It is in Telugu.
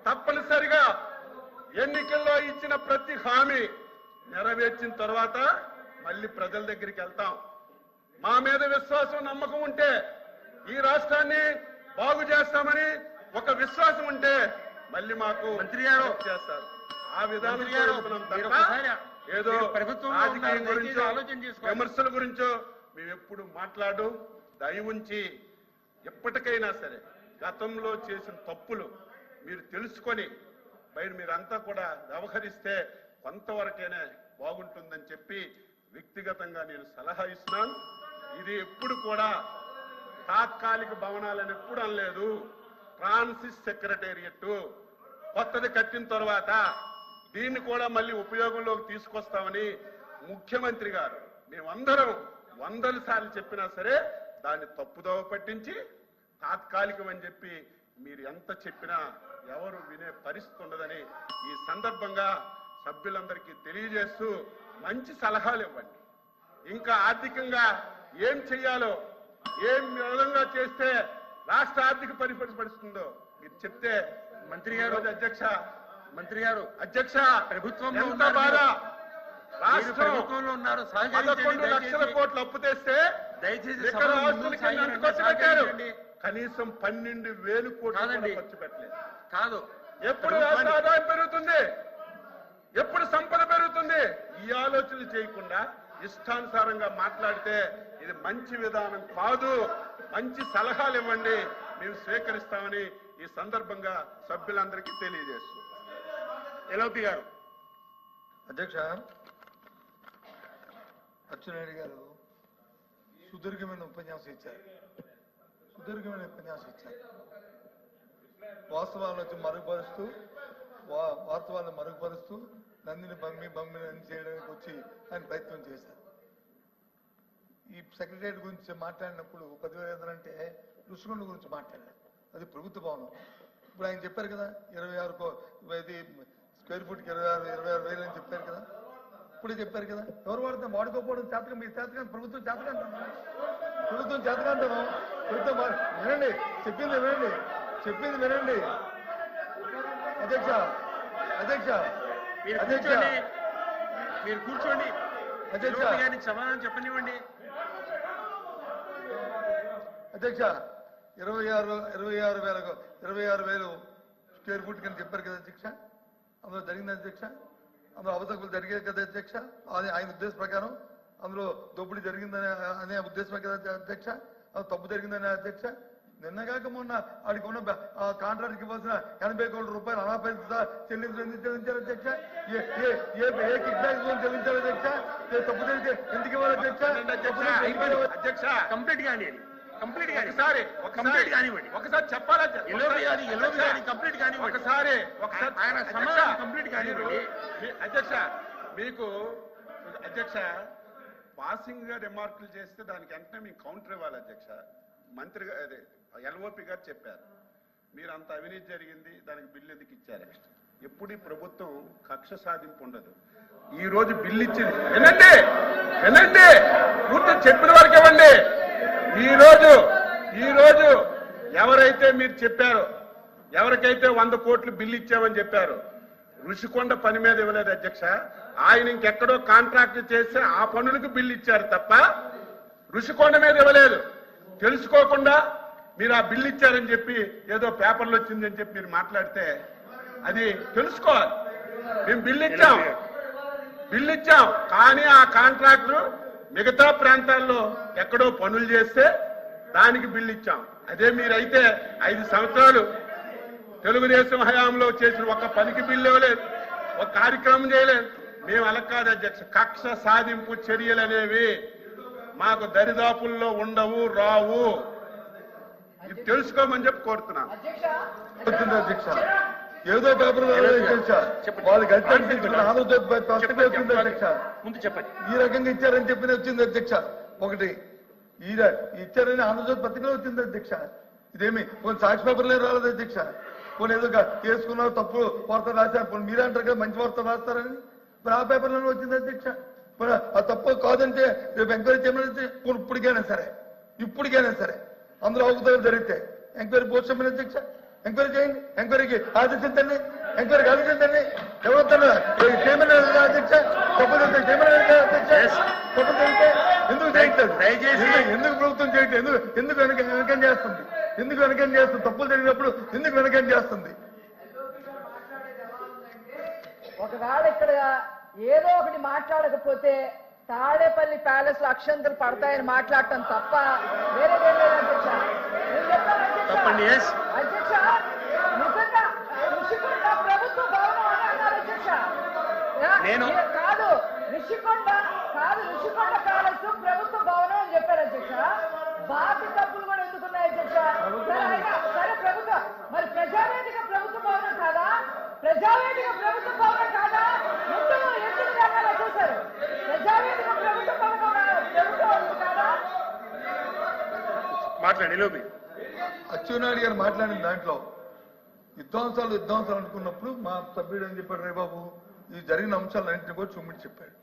తప్పనిసరిగా ఎన్నికల్లో ఇచ్చిన ప్రతి హామీ నెరవేర్చిన తర్వాత మళ్ళీ ప్రజల దగ్గరికి వెళ్తాం. మా మీద విశ్వాసం నమ్మకం ఉంటే ఈ రాష్ట్రాన్ని బాగు చేస్తామని ఒక విశ్వాసం ఉంటే మళ్ళీ మాకు మంత్రి గారు చేస్తారు. ఆ విధానం ఏదో రాజకీయం గురించో విమర్శల గురించో మేము ఎప్పుడు మాట్లాడు దయ ఉంచి ఎప్పటికైనా సరే గతంలో చేసిన తప్పులు మీరు తెలుసుకొని మీరంతా కూడా వ్యవహరిస్తే కొంతవరకైనా బాగుంటుందని చెప్పి వ్యక్తిగతంగా నేను సలహా ఇస్తున్నాను. ఇది ఎప్పుడు కూడా తాత్కాలిక భవనాలను ఎప్పుడు అనలేదు. ఫ్రాన్సిస్ సెక్రటేరియట్ కొత్తది కట్టిన తర్వాత దీన్ని కూడా మళ్ళీ ఉపయోగంలోకి తీసుకొస్తామని ముఖ్యమంత్రి గారు మేమందరం 100 సార్లు చెప్పినా సరే దాన్ని తప్పుదోవ పట్టించి తాత్కాలికం అని చెప్పి మీరు ఎంత చెప్పినా ఎవరు వినే పరిస్థితి ఉండదని ఈ సందర్భంగా సభ్యులందరికీ తెలియజేస్తూ మంచి సలహాలు ఇవ్వండి. ఇంకా ఆర్థికంగా ఏం చెయ్యాలో ఏం విధంగా చేస్తే రాష్ట్ర ఆర్థిక పరిపరిస్తుందో మీరు చెప్తే మంత్రి గారు మంత్రి గారు అధ్యక్ష ప్రభుత్వంలో ప్రభుత్వంలో ఉన్నారు 11 లక్షల కోట్లు అప్పు తెస్తే దయచేసి పెట్టారు. కనీసం 12,000 కోట్లు ఖర్చు పెట్టలేదు. కాదు ఎప్పుడు రాష్ట్ర ఆదాయం పెరుగుతుంది, ఎప్పుడు సంపద పెరుగుతుంది, ఈ ఆలోచనలు చేయకుండా ఇష్టానుసారంగా మాట్లాడితే ఇది మంచి విధానం కాదు. మంచి సలహాలు ఇవ్వండి, మేము స్వీకరిస్తామని ఈ సందర్భంగా సభ్యులందరికీ తెలియజేస్తున్నాం. ఎల్ఓపి గారు. అధ్యక్ష, అచ్చెన్నాయుడు గారు సుదీర్ఘమైన ఉపన్యాసం ఇచ్చారు. వాస్తవాలను మరుగుపరుస్తూ నందిని బమ్మి చేయడానికి వచ్చి ఆయన ప్రయత్నం చేశారు. ఈ సెక్రటరియట్ గురించి మాట్లాడినప్పుడు 10,000 అంటే రుషికొండ గురించి మాట్లాడారు. అది ప్రభుత్వ భవనం. ఇప్పుడు ఆయన చెప్పారు కదా 26 స్క్వేర్ ఫుట్కి 26,000 అని చెప్పారు కదా. ఇప్పుడే చెప్పారు కదా. ఎవరు వాడితే వాడుకోకపోవడం చేతగా మీ చేతగా ప్రభుత్వం చేతగా అంటాను. ప్రభుత్వం వినండి, చెప్పింది వినండి. అధ్యక్ష మీరు కూర్చోండి. అధ్యక్ష సమాధానం చెప్పనివ్వండి. అధ్యక్ష 26,000 స్క్వేర్ ఫుట్ కింద చెప్పారు కదా అధ్యక్ష. అందులో జరిగింది అధ్యక్ష, అందులో అవతకులు జరిగేది కదా అధ్యక్ష. ఆయన ఉద్దేశం ప్రకారం అందులో దోపిడీ జరిగిందనే ఉద్దేశమే కదా అధ్యక్ష. అది తప్పు జరిగిందనే అధ్యక్ష. నిన్నగాక మొన్న ఆడికి ఉన్న కాంట్రాక్ట్కి ఇవ్వాల్సిన 80 కోట్ల రూపాయలు అనాపరిత చెల్లించారు అధ్యక్ష. ఏ కిక్ బ్యాక్ చెల్లించారు అధ్యక్ష. తప్పు జరిగితే ఎందుకు ఇవ్వాలి అధ్యక్ష? కంప్లీట్ కానీ ఒకసారి చెప్పాలా కంప్లీట్ కానీ ఒకసారి ఆయన సమాధానం కంప్లీట్ కానివ్వండి. అధ్యక్ష మీకు అధ్యక్ష పాసింగ్ గా రిమార్కులు చేస్తే దానికి వెంటనే మీకు కౌంటర్ ఇవ్వాలి అధ్యక్ష. మంత్రి అదే ఎల్ఓపి గారు చెప్పారు మీరు అంత అవినీతి జరిగింది దానికి బిల్లు ఎందుకు ఇచ్చారు. ఎప్పుడు ఈ ప్రభుత్వం కక్ష సాధింపు ఉండదు. ఈ రోజు బిల్లు ఇచ్చింది వినండి పూర్తి చెప్పిన వరకు ఇవ్వండి. ఈ రోజు ఎవరైతే మీరు చెప్పారో ఎవరికైతే 100 కోట్లు బిల్లు ఇచ్చామని చెప్పారు రుషికొండ పని మీద ఇవ్వలేదు అధ్యక్ష. ఆయన ఇంకెక్కడో కాంట్రాక్ట్ చేస్తే ఆ పనులకు బిల్లు ఇచ్చారు తప్ప రుషికొండ మీద ఇవ్వలేదు. తెలుసుకోకుండా మీరు ఆ బిల్లు ఇచ్చారని చెప్పి ఏదో పేపర్లో వచ్చిందని చెప్పి మీరు మాట్లాడితే అది తెలుసుకోవాలి. మేము బిల్లు ఇచ్చాం కానీ ఆ కాంట్రాక్టర్ మిగతా ప్రాంతాల్లో ఎక్కడో పనులు చేస్తే దానికి బిల్లు ఇచ్చాం. అదే మీరైతే 5 సంవత్సరాలు తెలుగుదేశం హయాంలో చేసిన ఒక్క పనికి బిల్లు ఇవ్వలేదు, ఒక కార్యక్రమం చేయలేదు. మేము అలా కాదు అధ్యక్ష. కక్ష సాధింపు చర్యలు అనేవి మాకు దరిదాపుల్లో ఉండవు, రావు. ఇది తెలుసుకోమని చెప్పి కోరుతున్నాను అధ్యక్ష. ఏదో పేపర్ వాళ్ళకి ముందు చెప్పండి ఈ రకంగా ఇచ్చారని చెప్పి వచ్చింది అధ్యక్ష. ఒకటి ఇచ్చారని ఆంధ్రజ్యోతి పత్రికలో వచ్చింది అధ్యక్ష. ఇదేమి కొన్ని సాక్షి పేపర్లే రాలేదు అధ్యక్ష. కొన్ని ఏదో చేసుకున్నారు తప్పు వార్త రాశారు. కొన్ని మీరే అంటారు కదా మంచి వార్త రాస్తారని, మరి ఆ పేపర్లోనే వచ్చింది అధ్యక్ష. మరి ఆ తప్పు కాదంటే రేపు ఎంక్వైరీ చేయమని ఇప్పటికైనా సరే అందులో అవకతవకలు జరిగితే ఎంక్వైరీ పోస్ట్ చేయమని అధ్యక్ష. ఎంక్వైరీ చేయండి, ఎంక్వైరీకి ఆదేశించండి, ఎంక్వైరీకి ఆదేశించండి. ఎవరుతాను చైర్మన్ అధ్యక్ష, తప్పదు చైర్మన్ అధ్యక్ష, తప్పదు అయితే ఎందుకు చేయట్లేదు? దయచేసి ఎందుకు ప్రభుత్వం చేయట్లేదు? ఎందుకు వెనకం చేస్తుంది? ఎందుకు వెనకం చేస్తుంది? తప్పులు జరిగినప్పుడు ఎందుకు వెనకం చేస్తుంది? ఒకవేళ ఇక్కడ ఏదో ఒకటి మాట్లాడకపోతే తాడేపల్లి ప్యాలెస్ లో అక్షంతలు పడతాయని మాట్లాడటం తప్ప వేరేదేం లేదు అధ్యక్ష. నేను చెప్తాను అధ్యక్ష. తప్పండి, yes. అధ్యక్ష, నిజంగా ఋషికొండ ప్రభుత్వ భవనం అని అన్నారు అధ్యక్ష. కాదు ఋషికొండ ప్యాలెస్ ప్రభుత్వ భవనం అని చెప్పారు అధ్యక్ష. బాకీ డబ్బులు కూడా ఎందుకున్నాయి అధ్యక్ష? సరే ప్రభుత్వం మరి ప్రజావేదిక ప్రభుత్వ భవనం కాదా? ప్రజావేదిక ప్రభుత్వ భవనం కాదా? ఎందుకు రకాలు వచ్చేసారు? ప్రజావేదిక ప్రభుత్వ భవనం కాదా? మాట్లాడి లోపి అచ్చెన్నాయుడు గారు మాట్లాడిన దాంట్లో విధ్వంసాలు అనుకున్నప్పుడు మా సభ్యుడు అని చెప్పాడు రే బాబు, ఈ జరిగిన అంశాలన్నింటినీ కూడా చూమిటి చెప్పాడు.